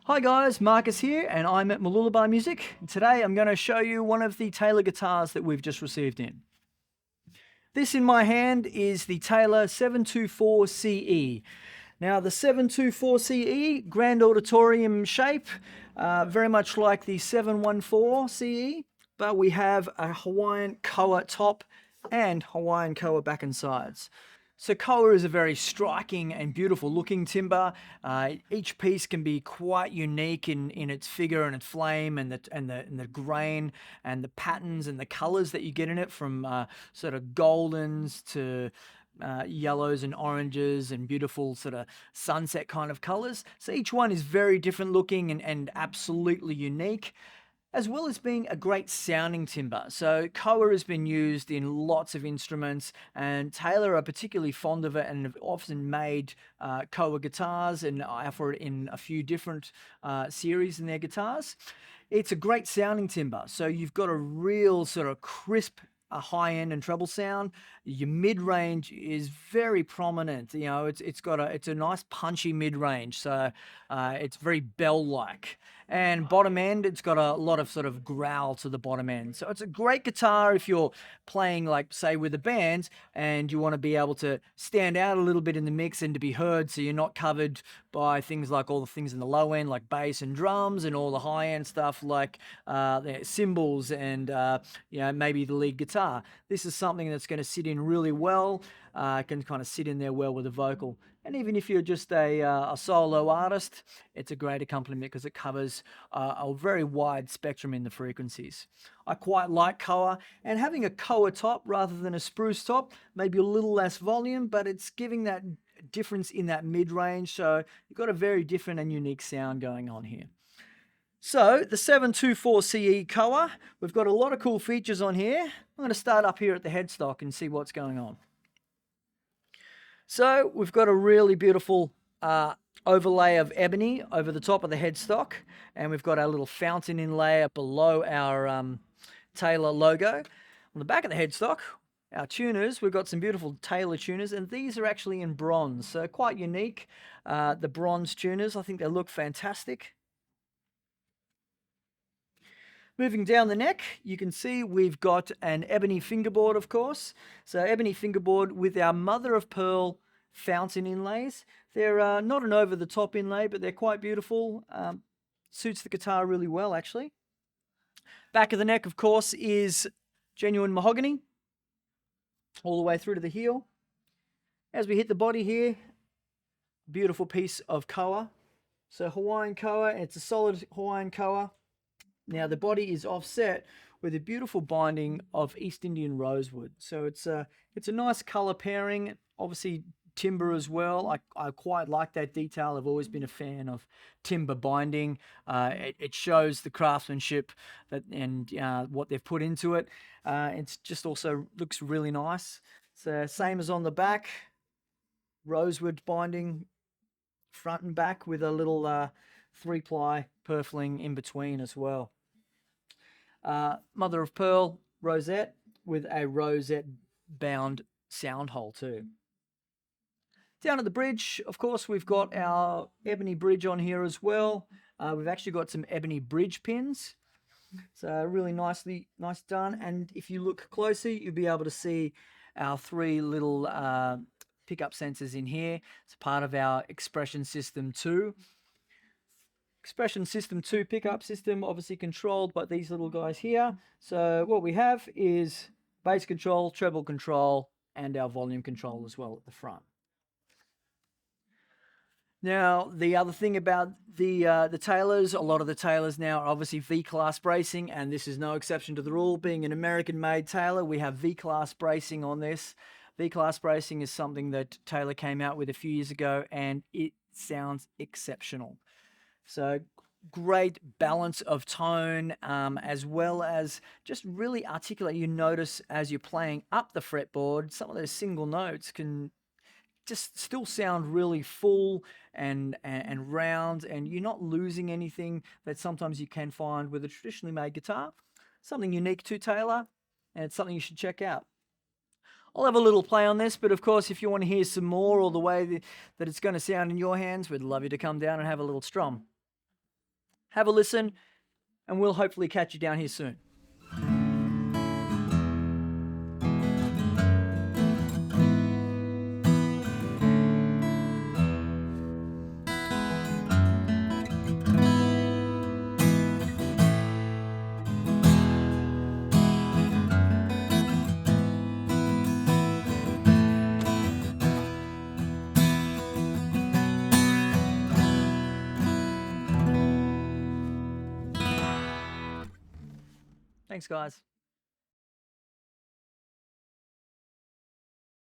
Hi guys, Marcus here, and I'm at Mooloolaba Music. Today I'm going to show you one of the Taylor guitars that we've just received in. This in my hand is the Taylor 724CE. Now the 724CE, grand auditorium shape, very much like the 714CE, but we have a Hawaiian Koa top and Hawaiian Koa back and sides. So Koa is a very striking and beautiful looking timber. Each piece can be quite unique in its figure and its flame and the grain and the patterns and the colors that you get in it, from sort of goldens to yellows and oranges and beautiful sort of sunset kind of colors. So each one is very different looking and absolutely unique, as well as being a great sounding timber. So Koa has been used in lots of instruments, and Taylor are particularly fond of it and have often made Koa guitars and offer it in a few different series in their guitars. It's a great sounding timber, so you've got a real sort of crisp high end and treble sound. Your mid range is very prominent. You know, it's a nice punchy mid range, so it's very bell like. And bottom end, it's got a lot of sort of growl to the bottom end. So it's a great guitar if you're playing, like, say, with a band and you want to be able to stand out a little bit in the mix and to be heard, so you're not covered by things like all the things in the low end, like bass and drums, and all the high end stuff like the cymbals and maybe the lead guitar. This is something that's going to sit in really well, can kind of sit in there well with a vocal. And even if you're just a solo artist, it's a great accompaniment because it covers a very wide spectrum in the frequencies. I quite like Koa, and having a Koa top rather than a spruce top, maybe a little less volume, but it's giving that difference in that mid-range, so you've got a very different and unique sound going on here. So the 724CE Koa, we've got a lot of cool features on here. I'm going to start up here at the headstock and see what's going on. So we've got a really beautiful overlay of ebony over the top of the headstock, and we've got our little fountain inlay below our Taylor logo. On the back of the headstock, our tuners, we've got some beautiful Taylor tuners, and these are actually in bronze, so quite unique. The bronze tuners, I think they look fantastic. Moving down the neck, you can see we've got an ebony fingerboard, of course. So ebony fingerboard with our mother of pearl fountain inlays. They're not an over-the-top inlay, but they're quite beautiful. Suits the guitar really well, actually. Back of the neck, of course, is genuine mahogany all the way through to the heel. As we hit the body here, beautiful piece of Koa. So Hawaiian Koa, it's a solid Hawaiian Koa. Now the body is offset with a beautiful binding of East Indian rosewood. So it's a nice color pairing. Obviously timber as well. I quite like that detail. I've always been a fan of timber binding. It shows the craftsmanship and what they've put into it. It's just also looks really nice. So same as on the back, rosewood binding front and back with a little 3-ply purfling in between as well. Mother of pearl rosette with a rosette bound sound hole too. Down at the bridge, of course, we've got our ebony bridge on here as well. We've actually got some ebony bridge pins. So really nice done. And if you look closely, you'll be able to see our 3 little pickup sensors in here. It's part of our Expression System 2. Expression System 2 pickup system, obviously controlled by these little guys here. So what we have is bass control, treble control, and our volume control as well at the front. Now, the other thing about the Taylors, a lot of the Taylors now are obviously V-class bracing, and this is no exception to the rule. Being an American-made Taylor, we have V-class bracing on this. V-class bracing is something that Taylor came out with a few years ago, and it sounds exceptional. So great balance of tone, as well as just really articulate. You notice as you're playing up the fretboard, some of those single notes can just still sound really full and round, and you're not losing anything that sometimes you can find with a traditionally made guitar. Something unique to Taylor, and it's something you should check out. I'll have a little play on this, but of course, if you want to hear some more or the way that it's going to sound in your hands, we'd love you to come down and have a little strum. Have a listen, and we'll hopefully catch you down here soon. Thanks, guys.